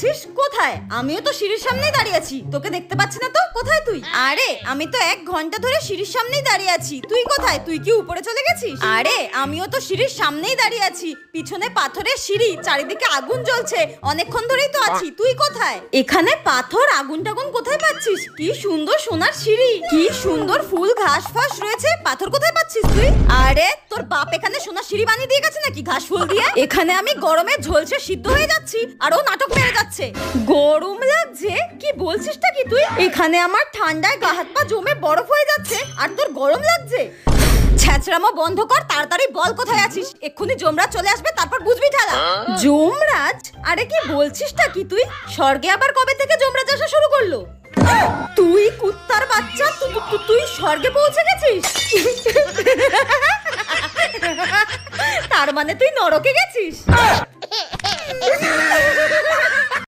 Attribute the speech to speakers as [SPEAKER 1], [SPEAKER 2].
[SPEAKER 1] আছিস? কোথায়? আমিও তো সিঁড়ির সামনেই দাঁড়িয়ে আছি, তোকে দেখতে পাচ্ছি না তো। কোথায় তুই? আরে আমি তো 1 ঘন্টা ধরে সিঁড়ির সামনেই দাঁড়িয়ে আছি, তুই কোথায়? তুই কি উপরে চলে গেছিস? আরে আমিও তো সিঁড়ির সামনেই দাঁড়িয়ে আছি, পিছনে পাথরের সিঁড়ি, চারিদিকে আগুন জ্বলছে, অনেকক্ষণ ধরেই তো আছি। তুই কোথায়? এখানে পাথর আগুন টাগুন কোথায় পাচ্ছিস? কি সুন্দর সোনার সিঁড়ি, কি সুন্দর ফুল ঘাস ফাস রয়েছে, পাথর কোথায় পাচ্ছিস তুই? আরে তোর বাপ এখানে সোনার সিঁড়ি বানিয়ে দিয়ে গেছে নাকি ঘাস ফুল দিয়ে? এখানে আমি গরমে ঝলসে সিদ্ধ হয়ে যাচ্ছি আর ও নাটক মেরে যাচ্ছে। গরম লাগছে? কি বলছিসটা কি তুই? এখানে আমার ঠান্ডায় গা হাত পা জমে বরফ হয়ে যাচ্ছে আর তোর গরম লাগছে? ছ্যাচড়ামো বন্ধ কর, তাড়াতাড়ি বল কোথায় আছিস। এক্ষুনি যমরাজ চলে আসবে, তারপর বুঝবি ঠেলা। যমরাজ? আরে কি বলছিসটা কি তুই? স্বর্গে আবার কবে থেকে যমরাজ আসা শুরু করলো? তুই কুত্তার বাচ্চা, তুই স্বর্গে পৌঁছে গেছিস? তার মানে তুই নরকে গেছিস?